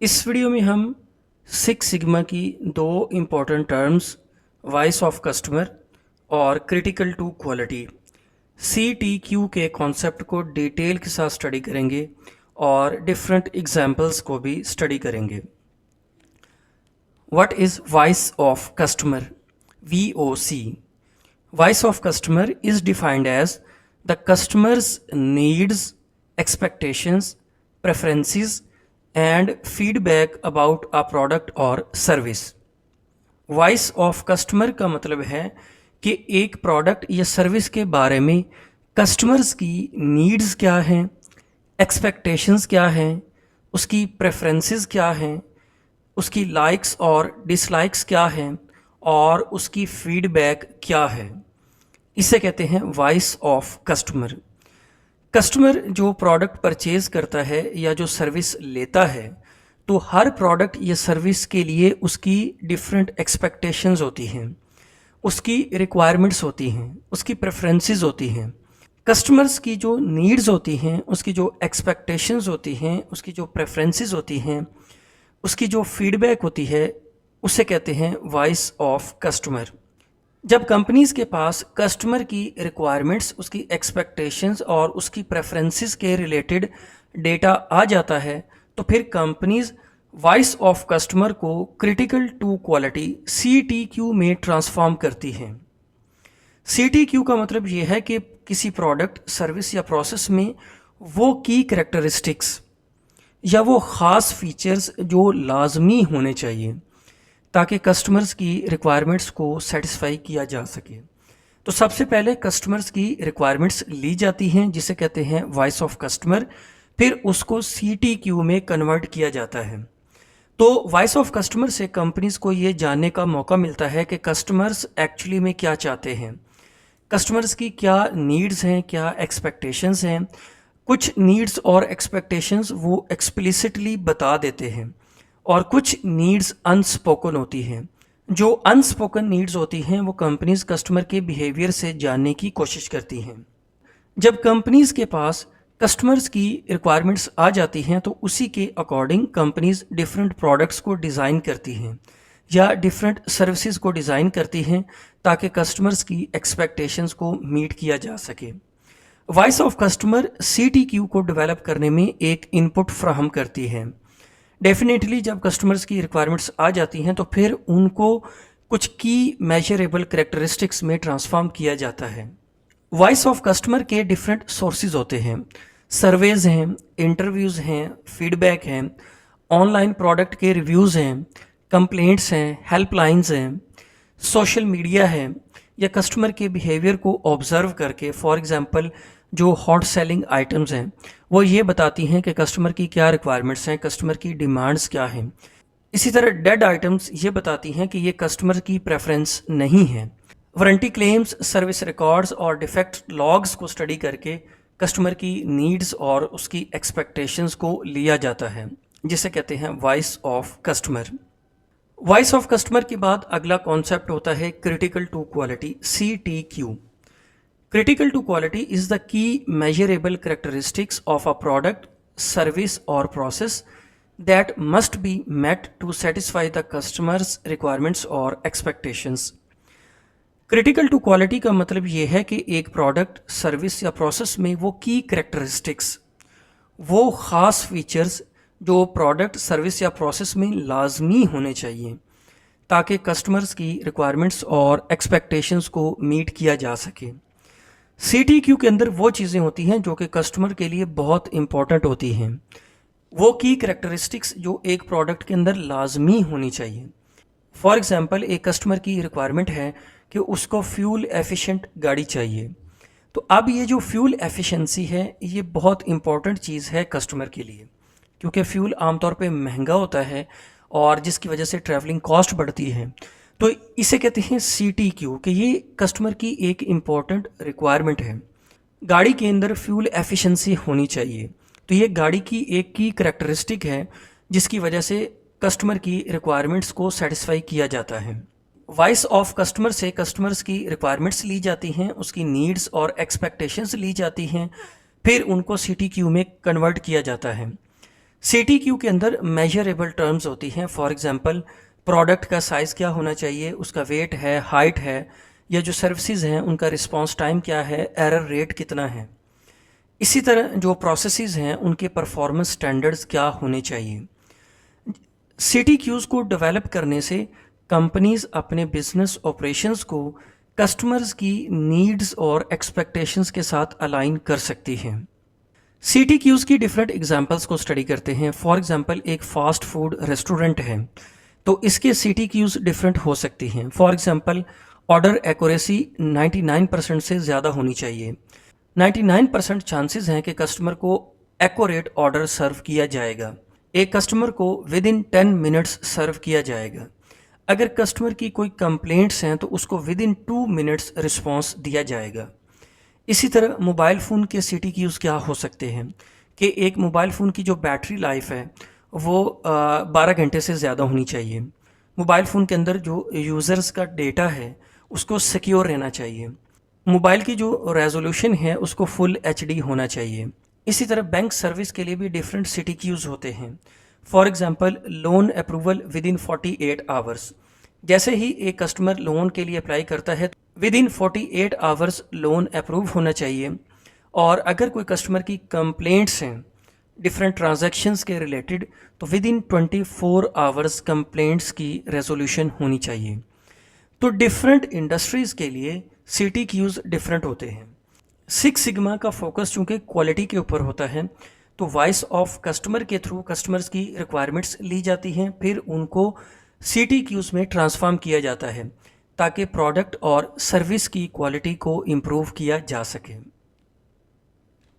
इस वीडियो में हम सिक्स सिग्मा की दो important terms voice of customer और क्रिटिकल टू क्वालिटी CTQ के कॉन्सेप्ट को डिटेल के साथ स्टडी करेंगे और डिफरेंट एग्जाम्पल्स को भी स्टडी करेंगे। What is voice of customer VOC? Voice of customer is defined as the customer's needs, expectations, preferences, and feedback about a product or service. Voice of customer का मतलब है कि एक प्रोडक्ट या service के बारे में कस्टमर्स की नीड्स क्या हैं, एक्सपेक्टेशंस क्या हैं, उसकी प्रेफरेंसेस क्या हैं, उसकी लाइक्स और डिसलाइक्स क्या हैं और उसकी फीडबैक क्या है। इसे कहते हैं वॉइस ऑफ कस्टमर। कस्टमर जो प्रोडक्ट परचेज करता है या जो सर्विस लेता है, तो हर प्रोडक्ट या सर्विस के लिए उसकी डिफरेंट एक्सपेक्टेशंस होती हैं, उसकी रिक्वायरमेंट्स होती हैं, उसकी प्रेफरेंसेस होती हैं। कस्टमर्स की जो नीड्स होती हैं, उसकी जो एक्सपेक्टेशंस होती हैं, उसकी जो प्रेफरेंसेस होती हैं, उसकी जो फीडबैक होती है, उसे कहते हैं वॉइस ऑफ कस्टमर। जब कंपनीज़ के पास कस्टमर की रिक्वायरमेंट्स, उसकी एक्सपेक्टेशंस और उसकी प्रेफरेंसेस के रिलेटेड डेटा आ जाता है, तो फिर कंपनीज़ वॉइस ऑफ कस्टमर को क्रिटिकल टू क्वालिटी CTQ में ट्रांसफॉर्म करती हैं। CTQ का मतलब ये है कि किसी प्रोडक्ट, सर्विस या प्रोसेस में वो की करैक्टरिस्टिक्स या वो ख़ास फीचर्स जो लाजमी होने चाहिए ताकि कस्टमर्स की रिक्वायरमेंट्स को सेटिस्फाई किया जा सके। तो सबसे पहले कस्टमर्स की रिक्वायरमेंट्स ली जाती हैं, जिसे कहते हैं वॉइस ऑफ कस्टमर। फिर उसको CTQ में कन्वर्ट किया जाता है। तो वॉइस ऑफ कस्टमर से कंपनीज को ये जानने का मौका मिलता है कि कस्टमर्स एक्चुअली में क्या चाहते हैं, कस्टमर्स की क्या नीड्स हैं, क्या एक्सपेक्टेशंस हैं। कुछ नीड्स और एक्सपेक्टेशंस वो एक्सप्लिसिटली बता देते हैं और कुछ नीड्स अनस्पोकन होती हैं। जो अनस्पोकन नीड्स होती हैं वो कंपनीज कस्टमर के बिहेवियर से जानने की कोशिश करती हैं। जब कंपनीज के पास कस्टमर्स की रिक्वायरमेंट्स आ जाती हैं, तो उसी के अकॉर्डिंग कंपनीज डिफरेंट प्रोडक्ट्स को डिज़ाइन करती हैं या डिफरेंट सर्विसेज को डिज़ाइन करती हैं ताकि कस्टमर्स की एक्सपेक्टेशंस को मीट किया जा सके। वॉइस ऑफ कस्टमर CTQ को डेवलप करने में एक इनपुट फ्राहम करती है। डेफिनेटली जब कस्टमर्स की रिक्वायरमेंट्स आ जाती हैं, तो फिर उनको कुछ की मेजरेबल करैक्टरिस्टिक्स में ट्रांसफॉर्म किया जाता है। वॉइस ऑफ कस्टमर के डिफरेंट सोर्सेज होते हैं। सर्वेज हैं, इंटरव्यूज़ हैं, फीडबैक हैं, ऑनलाइन प्रोडक्ट के रिव्यूज़ हैं, कंप्लेंट्स हैं, हेल्पलाइंस हैं, सोशल मीडिया है, या कस्टमर के बिहेवियर को ऑब्ज़र्व करके, फॉर एग्ज़ाम्पल जो हॉट सेलिंग आइटम्स हैं वो ये बताती हैं कि कस्टमर की क्या रिक्वायरमेंट्स हैं, कस्टमर की डिमांड्स क्या हैं। इसी तरह डेड आइटम्स ये बताती हैं कि ये कस्टमर की प्रेफरेंस नहीं है। वारंटी क्लेम्स, सर्विस रिकॉर्ड्स और डिफेक्ट लॉग्स को स्टडी करके कस्टमर की नीड्स और उसकी एक्सपेक्टेशंस को लिया जाता है, जिसे कहते हैं voice of customer. Voice of customer के बाद अगला कॉन्सेप्ट होता है critical to quality CTQ। Critical to quality is the key measurable characteristics of a product, service or process that must be met to satisfy the customer's requirements or expectations. Critical to quality का मतलब ये है कि एक product, service या process में वो की करैक्टरिस्टिक्स, वो ख़ास फीचर्स जो प्रोडक्ट, सर्विस या प्रोसेस में लाजमी होने चाहिए ताकि कस्टमर्स की रिक्वायरमेंट्स और एक्सपेक्टेशंस को मीट किया जा सके। CTQ के अंदर वो चीज़ें होती हैं जो कि कस्टमर के लिए बहुत इंपॉर्टेंट होती हैं, वो की करैक्टरिस्टिक्स जो एक प्रोडक्ट के अंदर लाजमी होनी चाहिए। फॉर एग्ज़ाम्पल एक कस्टमर की रिक्वायरमेंट है कि उसको फ्यूल एफिशिएंट गाड़ी चाहिए। तो अब ये जो फ्यूल एफिशिएंसी है, ये बहुत इंपॉर्टेंट चीज़ है कस्टमर के लिए, क्योंकि फ्यूल आमतौर पे महंगा होता है और जिसकी वजह से ट्रैवलिंग कॉस्ट बढ़ती है। तो इसे कहते हैं CTQ कि ये कस्टमर की एक इम्पॉर्टेंट रिक्वायरमेंट है। गाड़ी के अंदर फ्यूल एफिशिएंसी होनी चाहिए, तो ये गाड़ी की एक की करैक्टरिस्टिक है जिसकी वजह से कस्टमर की रिक्वायरमेंट्स को सेटिस्फाई किया जाता है। वॉइस ऑफ कस्टमर से कस्टमर्स की रिक्वायरमेंट्स ली जाती हैं, उसकी नीड्स और एक्सपेक्टेशंस ली जाती हैं, फिर उनको CTQ में कन्वर्ट किया जाता है। CTQ के अंदर मेजरेबल टर्म्स होती हैं। फॉर एग्जांपल प्रोडक्ट का साइज़ क्या होना चाहिए, उसका वेट है, हाइट है, या जो सर्विसेज हैं उनका रिस्पांस टाइम क्या है, एरर रेट कितना है। इसी तरह जो प्रोसेसेस हैं उनके परफॉर्मेंस स्टैंडर्ड्स क्या होने चाहिए। CTQs को डेवलप करने से कंपनीज अपने बिजनेस ऑपरेशंस को कस्टमर्स की नीड्स और एक्सपेक्टेशंस के साथ अलाइन कर सकती हैं। CTQs की डिफरेंट एग्जांपल्स को स्टडी करते हैं। फॉर एग्जांपल एक फास्ट फूड रेस्टोरेंट है तो इसके CTQs डिफरेंट हो सकती हैं। फॉर एग्जांपल ऑर्डर एक्यूरेसी 99% से ज़्यादा होनी चाहिए। 99% चांसेस हैं कि कस्टमर को एक्यूरेट ऑर्डर सर्व किया जाएगा। एक कस्टमर को विद इन 10 मिनट्स सर्व किया जाएगा। अगर कस्टमर की कोई कंप्लेंट्स हैं तो उसको विद इन 2 मिनट्स रिस्पॉन्स दिया जाएगा। इसी तरह मोबाइल फ़ोन के CTQs क्या हो सकते हैं कि एक मोबाइल फ़ोन की जो बैटरी लाइफ है वो 12 घंटे से ज़्यादा होनी चाहिए। मोबाइल फ़ोन के अंदर जो यूज़र्स का डेटा है उसको सिक्योर रहना चाहिए। मोबाइल की जो रेजोल्यूशन है उसको फुल HD होना चाहिए। इसी तरह बैंक सर्विस के लिए भी डिफरेंट CTQs होते हैं। For example loan approval with in 48 hours. जैसे ही एक कस्टमर लोन के लिए अप्लाई करता है with in 48 hours loan approve होना चाहिए। और अगर कोई कस्टमर की कंप्लेंट्स हैं डिफरेंट ट्रांजैक्शंस के रिलेटेड तो विद इन 24 आवर्स कंप्लेंट्स की रेजोल्यूशन होनी चाहिए। तो डिफरेंट इंडस्ट्रीज़ के लिए CTQs डिफरेंट होते हैं। सिक्स सिग्मा का फोकस चूँकि क्वालिटी के ऊपर होता है तो वॉइस ऑफ कस्टमर के थ्रू कस्टमर्स की रिक्वायरमेंट्स ली जाती हैं, फिर उनको CTQs में ट्रांसफॉर्म किया जाता है ताकि प्रोडक्ट और सर्विस की क्वालिटी को इम्प्रूव किया जा सके।